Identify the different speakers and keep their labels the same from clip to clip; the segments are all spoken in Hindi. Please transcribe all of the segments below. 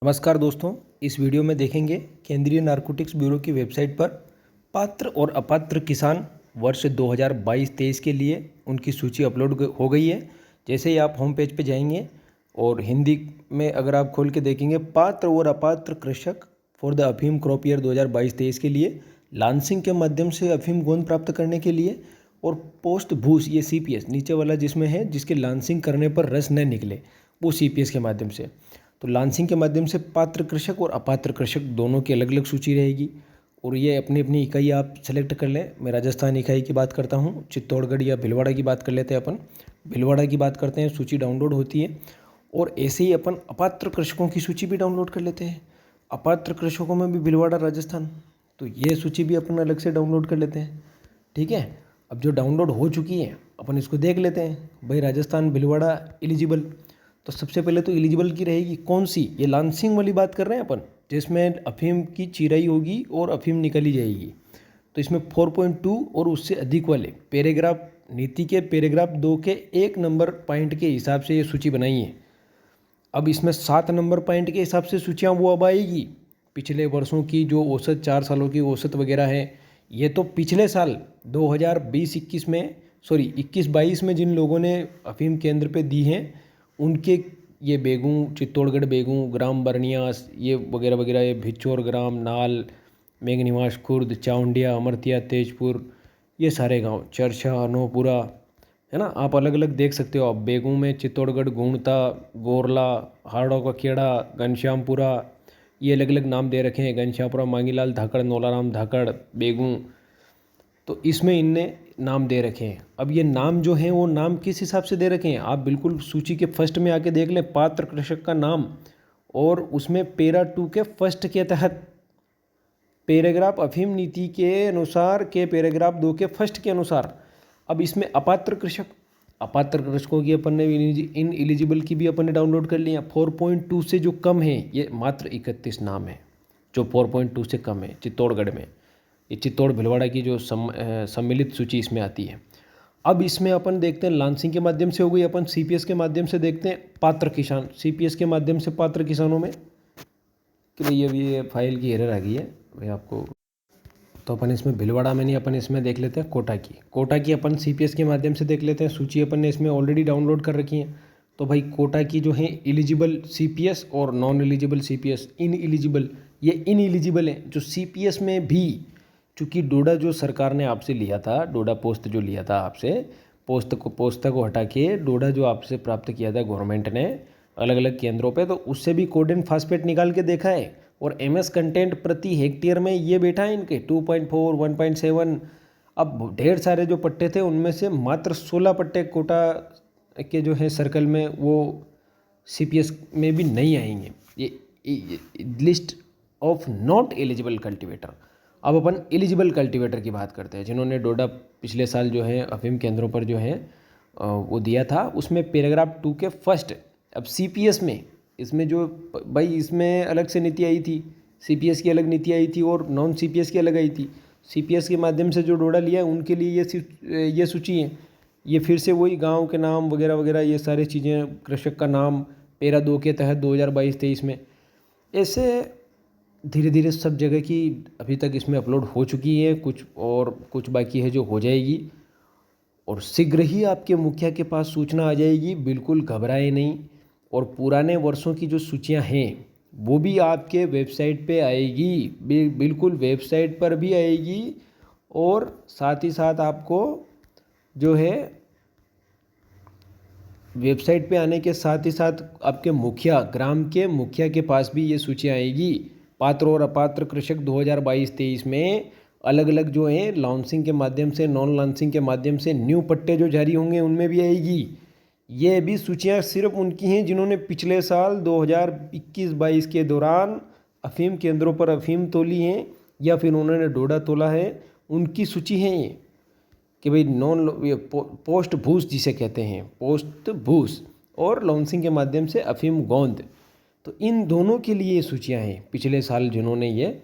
Speaker 1: नमस्कार दोस्तों, इस वीडियो में देखेंगे केंद्रीय नारकोटिक्स ब्यूरो की वेबसाइट पर पात्र और अपात्र किसान वर्ष 2022-23 के लिए उनकी सूची अपलोड हो गई है। जैसे ही आप होम पेज पे जाएंगे और हिंदी में अगर आप खोल के देखेंगे पात्र और अपात्र कृषक फॉर द अफीम क्रॉप ईयर 2022-23 के लिए लांसिंग के माध्यम से अफीम गोंद प्राप्त करने के लिए और पोस्ट भूस ये CPS नीचे वाला जिसमें है जिसके लांसिंग करने पर रस न निकले वो CPS के माध्यम से। तो लांसिंग के माध्यम से पात्र कृषक और अपात्र कृषक दोनों की अलग अलग सूची रहेगी और ये अपनी अपनी इकाई आप सेलेक्ट कर लें। मैं राजस्थान इकाई की बात करता हूँ, चित्तौड़गढ़ या भीलवाड़ा की बात कर लेते हैं अपन। भीलवाड़ा की बात करते हैं, सूची डाउनलोड होती है और ऐसे ही अपन अपात्र कृषकों की सूची भी डाउनलोड कर लेते हैं। अपात्र कृषकों में भी भीलवाड़ा राजस्थान, तो ये सूची भी अपन अलग से डाउनलोड कर लेते हैं। ठीक है, अब जो डाउनलोड हो चुकी है अपन इसको देख लेते हैं। भाई राजस्थान भीलवाड़ा एलिजिबल, तो सबसे पहले तो एलिजिबल की रहेगी कौन सी, ये लांसिंग वाली बात कर रहे हैं अपन, जिसमें अफीम की चिराई होगी और अफीम निकाली जाएगी। तो इसमें 4.2 और उससे अधिक वाले पैराग्राफ नीति के पैराग्राफ 2 के 1 नंबर पॉइंट के हिसाब से ये सूची बनाई है। अब इसमें 7 नंबर पॉइंट के हिसाब से सूचियाँ वो अब आएगी। पिछले वर्षों की जो औसत 4 सालों की औसत वगैरह है, ये तो पिछले साल 2020-21 में 21-22 में जिन लोगों ने अफीम केंद्र पे दी हैं उनके ये बेगूं, चित्तौड़गढ़ बेगूं, ग्राम बरनियास ये वगैरह वगैरह, ये भिचौर ग्राम, नाल, मेघनिवास खुर्द, चाउंडिया, अमरतिया, तेजपुर, ये सारे गांव, चरछा, अनोपुरा, है ना। आप अलग अलग देख सकते हो। आप बेगूं में चित्तौड़गढ़, गोंडता, गोरला, हाड़ों का खेड़ा, घनश्यामपुरा, ये अलग अलग नाम दे रखे हैं। घनश्यामपुरा, मांगीलाल धाकड़, नौलाराम धाकड़, बेगूं, तो इसमें इनने नाम दे रखे हैं। अब ये नाम जो हैं वो नाम किस हिसाब से दे रखे हैं, आप बिल्कुल सूची के फर्स्ट में आके देख लें पात्र कृषक का नाम, और उसमें पैरा 2 के फर्स्ट के तहत पैराग्राफ अफीम नीति के अनुसार के पैराग्राफ 2 के फर्स्ट के अनुसार। अब इसमें अपात्र कृषकों की अपन ने इन एलिजिबल की भी अपन ने डाउनलोड कर लिया। 4.2 से जो कम है ये मात्र 31 नाम है जो 4.2 से कम है चित्तौड़गढ़ में। ये चित्तौड़ भीलवाड़ा की जो सम्मिलित सूची इसमें आती है। अब इसमें अपन देखते हैं लांसिंग के माध्यम से हो गई, अपन CPS के माध्यम से देखते हैं पात्र किसान। CPS के माध्यम से पात्र किसानों में कि भाई अभी ये फाइल की एरर आ गई है भाई आपको, तो अपन इसमें भीलवाड़ा में नहीं, अपन इसमें देख लेते हैं कोटा की अपन CPS के माध्यम से देख लेते हैं। सूची अपन ने इसमें ऑलरेडी डाउनलोड कर रखी है। तो भाई कोटा की जो है एलिजिबल CPS और non eligible CPS, in eligible है। जो CPS में भी चूँकि डोडा जो सरकार ने आपसे लिया था, डोडा पोस्त जो लिया था आपसे, पोस्ता को हटा के डोडा जो आपसे प्राप्त किया था गवर्नमेंट ने अलग अलग केंद्रों पे, तो उससे भी कोडेन फास्फेट निकाल के देखा है और MS कंटेंट प्रति हेक्टेयर में ये बैठा है इनके 2.4, 1.7। अब ढेर सारे जो पट्टे थे उनमें से मात्र 16 पट्टे कोटा के जो है सर्कल में वो CPS में भी नहीं आएंगे। ये list of not eligible cultivator. अब अपन एलिजिबल कल्टीवेटर की बात करते हैं, जिन्होंने डोडा पिछले साल जो है अफीम केंद्रों पर जो है वो दिया था। उसमें पैराग्राफ 2 के फर्स्ट। अब CPS में इसमें जो भाई इसमें अलग से नीति आई थी, CPS की अलग नीति आई थी और नॉन CPS की अलग आई थी। CPS के माध्यम से जो डोडा लिया उनके लिए ये सूची है। ये फिर से वही गांव के नाम वगैरह वगैरह ये सारी चीज़ें, कृषक का नाम पैरा 2 के तहत 2022-23 में। ऐसे धीरे धीरे सब जगह की अभी तक इसमें अपलोड हो चुकी है, कुछ बाकी है जो हो जाएगी और शीघ्र ही आपके मुखिया के पास सूचना आ जाएगी। बिल्कुल घबराए नहीं। और पुराने वर्षों की जो सूचियां हैं वो भी आपके वेबसाइट पे आएगी, बिल्कुल वेबसाइट पर भी आएगी। और साथ ही साथ आपको जो है वेबसाइट पे आने के साथ ही साथ आपके मुखिया, ग्राम के मुखिया के पास भी ये सूचियाँ आएगी। पात्र और अपात्र कृषक 2022-23 में अलग अलग जो हैं लॉन्सिंग के माध्यम से, नॉन लॉन्सिंग के माध्यम से न्यू पट्टे जो जारी होंगे उनमें भी आएगी। ये भी सूचियाँ सिर्फ उनकी हैं जिन्होंने पिछले साल 2021-22 के दौरान अफीम केंद्रों पर अफीम तोली हैं या फिर उन्होंने डोडा तोला है, उनकी सूची है ये कि भाई पोस्ट भूस जिसे कहते हैं, पोस्ट भूस और लॉन्सिंग के माध्यम से अफीम गोंद। तो इन दोनों के लिए ये सूचियाँ हैं पिछले साल जिन्होंने ये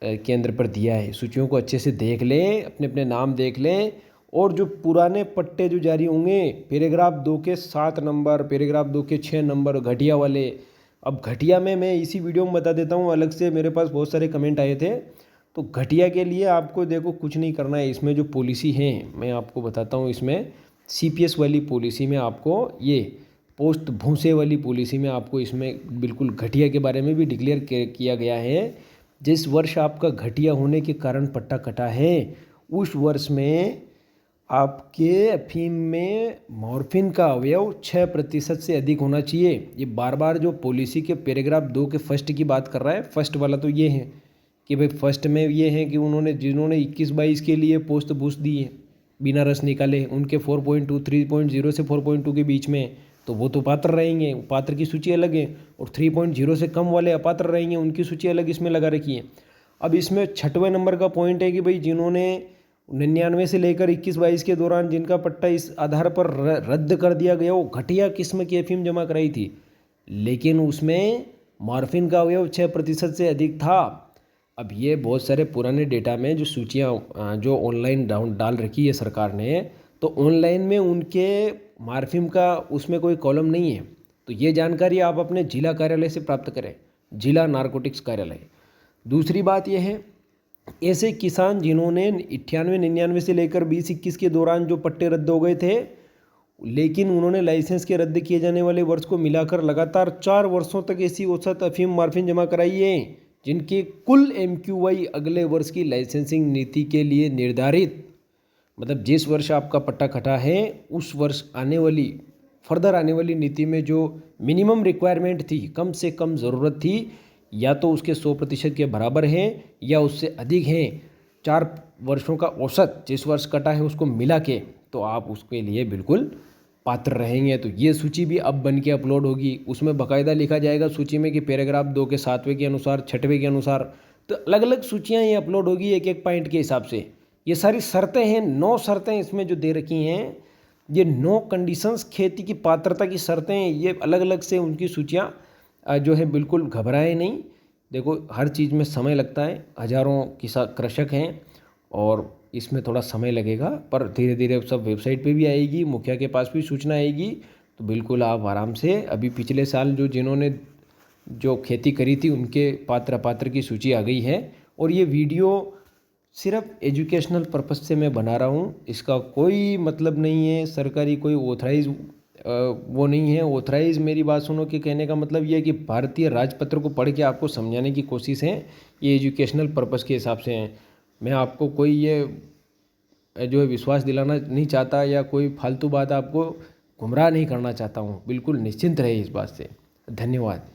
Speaker 1: केंद्र पर दिया है। सूचियों को अच्छे से देख लें, अपने अपने नाम देख लें। और जो पुराने पट्टे जो जारी होंगे पैराग्राफ 2 के 7 नंबर, पैराग्राफ 2 के 6 नंबर घटिया वाले, अब घटिया में मैं इसी वीडियो में बता देता हूँ अलग से, मेरे पास बहुत सारे कमेंट आए थे। तो घटिया के लिए आपको देखो कुछ नहीं करना है, इसमें जो पॉलिसी है मैं आपको बताता हूँ। इसमें CPS वाली पॉलिसी में आपको ये पोस्ट भूसे वाली पॉलिसी में आपको इसमें बिल्कुल घटिया के बारे में भी डिक्लेयर किया गया है। जिस वर्ष आपका घटिया होने के कारण पट्टा कटा है उस वर्ष में आपके अफीम में मॉर्फिन का अवयव 6% से अधिक होना चाहिए। ये बार बार जो पॉलिसी के पैराग्राफ 2 के फर्स्ट की बात कर रहा है। फर्स्ट वाला तो ये है कि भाई फर्स्ट में ये है कि जिन्होंने 21-22 के लिए पोस्ट बूस्ट दी है बिना रस निकाले, उनके 4.2 3.0 से 4.2 के बीच में, तो वो तो पात्र रहेंगे, पात्र की सूची अलग है। और 3.0 से कम वाले अपात्र रहेंगे, उनकी सूची अलग इसमें लगा रखी है। अब इसमें 6वें नंबर का पॉइंट है कि भाई जिन्होंने 99 से लेकर 21-22 के दौरान जिनका पट्टा इस आधार पर रद्द कर दिया गया, वो घटिया किस्म की अफीम जमा कराई थी, लेकिन उसमें मॉर्फिन का अवयव 6% से अधिक था। अब ये बहुत सारे पुराने डेटा में जो सूचियाँ जो ऑनलाइन डाल रखी है सरकार ने, तो ऑनलाइन में उनके मॉर्फिन का उसमें कोई कॉलम नहीं है। तो ये जानकारी आप अपने जिला कार्यालय से प्राप्त करें, जिला नारकोटिक्स कार्यालय। दूसरी बात यह है, ऐसे किसान जिन्होंने 98-99 से लेकर 20-21 के दौरान जो पट्टे रद्द हो गए थे, लेकिन उन्होंने लाइसेंस के रद्द किए जाने वाले वर्ष को मिलाकर लगातार 4 वर्षों तक ऐसी औसत अफीम मॉर्फिन जमा कराई है जिनके कुल MQI अगले वर्ष की लाइसेंसिंग नीति के लिए निर्धारित, मतलब जिस वर्ष आपका पट्टा कटा है उस वर्ष आने वाली फर्दर आने वाली नीति में जो मिनिमम रिक्वायरमेंट थी, कम से कम ज़रूरत थी, या तो उसके 100% के बराबर हैं या उससे अधिक हैं। 4 वर्षों का औसत जिस वर्ष कटा है उसको मिला के, तो आप उसके लिए बिल्कुल पात्र रहेंगे। तो ये सूची भी अब बन के अपलोड होगी, उसमें बाकायदा लिखा जाएगा सूची में कि पैराग्राफ 2 के 7वें के अनुसार, 6वें के अनुसार, तो अलग अलग सूचियाँ ये अपलोड होगी एक एक पॉइंट के हिसाब से। ये सारी शर्तें हैं, 9 शर्तें इसमें जो दे रखी हैं, ये 9 कंडीशंस खेती की पात्रता की शर्तें हैं। ये अलग अलग से उनकी सूचियाँ जो है, बिल्कुल घबराए नहीं। देखो हर चीज़ में समय लगता है, हज़ारों कृषक हैं और इसमें थोड़ा समय लगेगा, पर धीरे धीरे सब वेबसाइट पे भी आएगी, मुखिया के पास भी सूचना आएगी। तो बिल्कुल आप आराम से, अभी पिछले साल जिन्होंने जो खेती करी थी उनके पात्र अपात्र की सूची आ गई है। और ये वीडियो सिर्फ एजुकेशनल पर्पस से मैं बना रहा हूँ, इसका कोई मतलब नहीं है सरकारी कोई ऑथराइज वो नहीं है। ऑथराइज, मेरी बात सुनो, कि कहने का मतलब ये है कि भारतीय राजपत्र को पढ़ के आपको समझाने की कोशिश है, ये एजुकेशनल पर्पस के हिसाब से हैं। मैं आपको कोई ये जो है विश्वास दिलाना नहीं चाहता या कोई फालतू बात आपको गुमराह नहीं करना चाहता हूँ। बिल्कुल निश्चिंत रहे इस बात से। धन्यवाद।